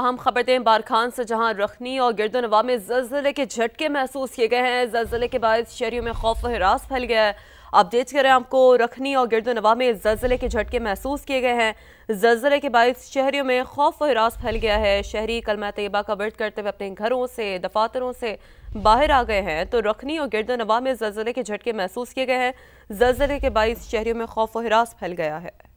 اہم خبر دیں بارکھان سے، جہاں رخنی اور گرد و نواح میں زلزلے کے جھٹکے محسوس کیے گئے ہیں۔ زلزلے کے باعث شہریوں میں خوف و ہراس پھیل گیا ہے۔ اپڈیٹ کریں آپ کو، رخنی اور گرد و نواح میں زلزلے کے جھٹکے محسوس کیے گئے ہیں۔ زلزلے کے باعث شہریوں میں خوف و ہراس پھیل گیا ہے۔ شہری کلمہ طیبہ کا ورد کرتے ہوئے اپنے گھروں سے، دفاتروں سے باہر آ گئے ہیں، تو رخنی اور گرد و نواح میں زلزلے کے جھٹکے محسوس کیے گئے ہیں۔ زلزلے کے باعث شہریوں میں خوف و ہراس پھیل گیا ہے۔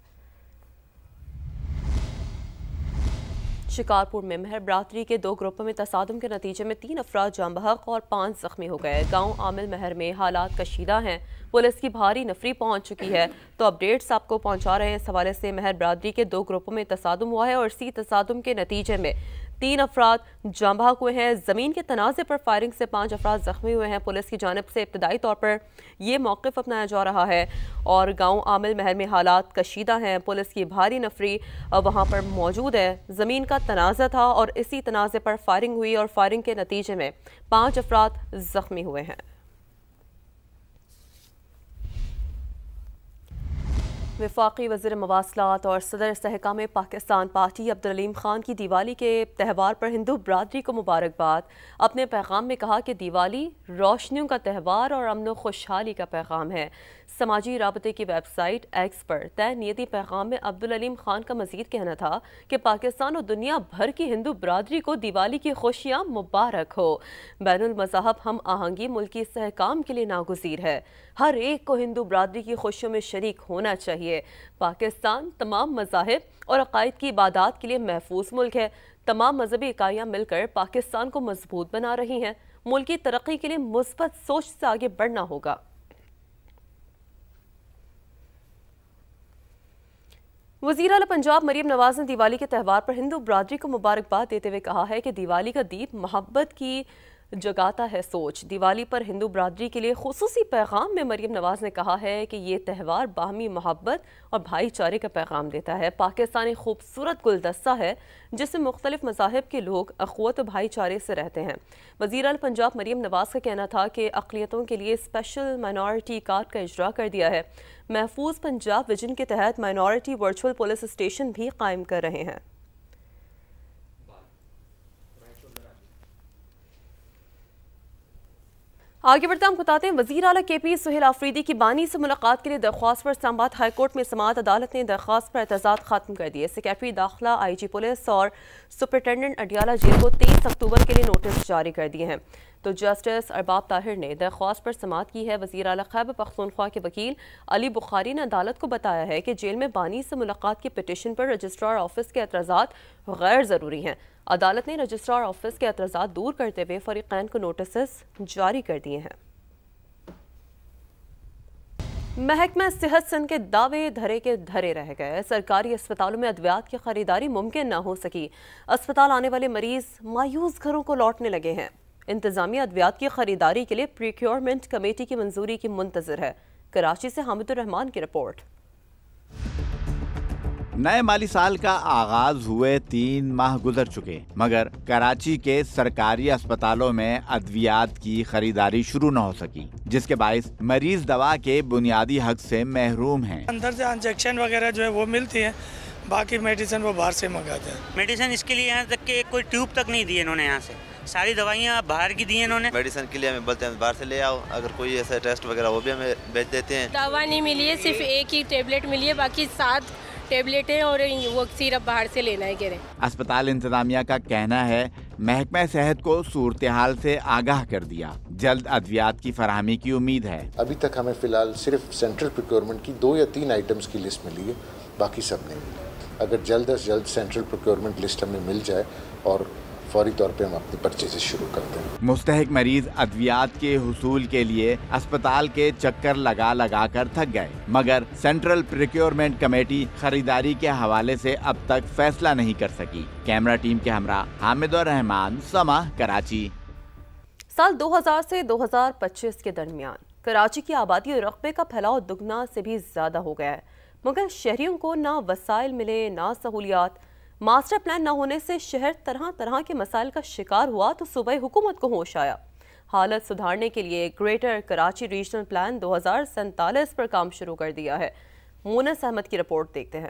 شکارپور میں مہر برادری کے 2 گروپوں میں تصادم کے نتیجے میں 3 افراد جاں بحق اور 5 زخمی ہو گئے۔ گاؤں عامل مہر میں حالات کشیدہ ہیں، پولیس کی بھاری نفری پہنچ چکی ہے۔ تو اپڈیٹس آپ کو پہنچا رہے ہیں۔ اس حوالے سے مہر برادری کے 2 گروپوں میں تصادم ہوا ہے اور اسی تصادم کے نتیجے میں 3 افراد جاں بحق ہوئے ہیں۔ زمین کے تنازع پر فائرنگ سے 5 افراد زخمی ہوئے ہیں۔ پولیس کی جانب سے ابتدائی طور پر یہ موقف اپنایا جا رہا ہے اور گاؤں عامل مہر میں حالات کشیدہ ہیں۔ پولیس کی بھاری نفری وہاں پر موجود ہے۔ زمین کا تنازع تھا اور اسی تنازع پر فائرنگ ہوئی اور فائرنگ کے نتیجے میں 5 افراد زخمی ہوئے ہیں۔ وفاقی وزیر مواصلات اور صدر استحکام پاکستان پارٹی عبدالعلیم خان کی دیوالی کے تہوار پر ہندو برادری کو مبارکباد۔ اپنے پیغام میں کہا کہ دیوالی روشنیوں کا تہوار اور امن و خوشحالی کا پیغام ہے۔ سماجی رابطے کی ویب سائٹ ایکس پر طے نیتی پیغام میں عبدالعلیم خان کا مزید کہنا تھا کہ پاکستان اور دنیا بھر کی ہندو برادری کو دیوالی کی خوشیاں مبارک ہو۔ بین المذہب ہم آہنگی ملکی استحکام کے لیے ناگزیر ہے۔ ہر ایک کو ہندو برادری کی خوشیوں میں شریک ہونا چاہیے۔ پاکستان تمام مذاہب اور عقائد کی عبادات کے لیے محفوظ ملک ہے۔ تمام مذہبی اکائیاں مل کر پاکستان کو مضبوط بنا رہی ہیں۔ ملک کی ترقی کے لیے مثبت سوچ سے آگے بڑھنا ہوگا۔ وزیر اعلیٰ پنجاب مریم نواز نے دیوالی کے تہوار پر ہندو برادری کو مبارکباد دیتے ہوئے کہا ہے کہ دیوالی کا دیپ محبت کی جگاتا ہے سوچ۔ دیوالی پر ہندو برادری کے لیے خصوصی پیغام میں مریم نواز نے کہا ہے کہ یہ تہوار باہمی محبت اور بھائی چارے کا پیغام دیتا ہے۔ پاکستان ایک خوبصورت گلدستہ ہے جس میں مختلف مذاہب کے لوگ اخوت و بھائی چارے سے رہتے ہیں۔ وزیر اعلیٰ پنجاب مریم نواز کا کہنا تھا کہ اقلیتوں کے لیے اسپیشل مائنورٹی کارڈ کا اجرا کر دیا ہے۔ محفوظ پنجاب ویژن کے تحت مائنورٹی ورچوئل پولیس اسٹیشن بھی قائم کر رہے ہیں۔ آگے بڑھتے ہم بتاتے ہیں، وزیر اعلیٰ کے پی سہیل آفریدی کی بانی سے ملاقات کے لیے درخواست پر اسلام آباد ہائی کورٹ میں سماعت۔ عدالت نے درخواست پر اعتراضات ختم کر دیے۔ سیکریٹری داخلہ، آئی جی پولیس اور سپرنٹینڈنٹ اڈیالہ جیل کو 23 اکتوبر کے لیے نوٹس جاری کر دیے ہیں۔ تو جسٹس ارباب طاہر نے درخواست پر سماعت کی ہے۔ وزیر اعلیٰ خیبر پختونخوا کے وکیل علی بخاری نے عدالت کو بتایا ہے کہ جیل میں بانی سے ملاقات کی پٹیشن پر رجسٹرار آفس کے اعتراضات غیر ضروری ہیں۔ عدالت نے رجسٹرار آفس کے اعتراضات دور کرتے ہوئے فریقین کو نوٹسز جاری کر دیے ہیں۔ محکمہ صحت سندھ کے دعوے دھرے کے دھرے رہ گئے۔ سرکاری اسپتالوں میں ادویات کی خریداری ممکن نہ ہو سکی۔ اسپتال آنے والے مریض مایوس گھروں کو لوٹنے لگے ہیں۔ انتظامیہ ادویات کی خریداری کے لیے پریکیورمنٹ کمیٹی کی منظوری کی منتظر ہے۔ کراچی سے حامد الرحمان کی رپورٹ۔ نئے مالی سال کا آغاز ہوئے 3 ماہ گزر چکے، مگر کراچی کے سرکاری اسپتالوں میں ادویات کی خریداری شروع نہ ہو سکی، جس کے باعث مریض دوا کے بنیادی حق سے محروم ہیں۔ اندر سے انجیکشن وغیرہ جو ہے وہ ملتی ہیں، باقی میڈیسن وہ باہر سے منگاتے ہیں۔ میڈیسن اس کے لیے یہاں تک کہ کوئی ٹیوب تک نہیں دی انہوں نے، یہاں سے ساری دوائیاں باہر کی دی انہوں نے۔ میڈیسن کے لیے ہمیں بولتے ہیں باہر سے لے آؤ، اگر کوئی ایسا ٹیسٹ وغیرہ وہ بھی ہمیں بھیج دیتے ہیں۔ دوا نہیں ملی ہے، صرف ایک ہی ٹیبلٹ ملی ہے، باقی 7 ٹیبلٹیں اور وہ سیرپ باہر سے لینا ہے کہہ رہے ہیں۔ اسپتال انتظامیہ کا کہنا ہے محکمہ صحت کو صورتحال سے آگاہ کر دیا، جلد ادویات کی فراہمی کی امید ہے۔ ابھی تک ہمیں فی الحال صرف سینٹرل پروکیورمنٹ کی 2 یا 3 آئٹمز کی لسٹ ملی ہے، باقی سب نہیں ملی۔ اگر جلد از جلد سینٹرل پروکیورمنٹ لسٹ ہمیں مل جائے اور فوری طور پہ ہم اپنی پرچیزیں شروع کر دیں۔ مستحق مریض ادویات کے حصول کے لیے اسپتال کے چکر لگا لگا کر تھک گئے، مگر سینٹرل پریکیورمنٹ کمیٹی خریداری کے حوالے سے اب تک فیصلہ نہیں کر سکی۔ کیمرہ ٹیم کے ہمراہ حامد الرحمان، سما، کراچی۔ سال 2000 سے 2025 کے درمیان کراچی کی آبادی اور رقبے کا پھیلاؤ دگنا سے بھی زیادہ ہو گیا ہے، مگر شہریوں کو نہ وسائل ملے نہ سہولیات۔ ماسٹر پلان نہ ہونے سے شہر طرح طرح کے مسائل کا شکار ہوا تو صوبائی حکومت کو ہوش آیا۔ حالت سدھارنے کے لیے گریٹر کراچی ریجنل پلان 2047 پر کام شروع کر دیا ہے۔ مونس احمد کی رپورٹ دیکھتے ہیں۔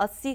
80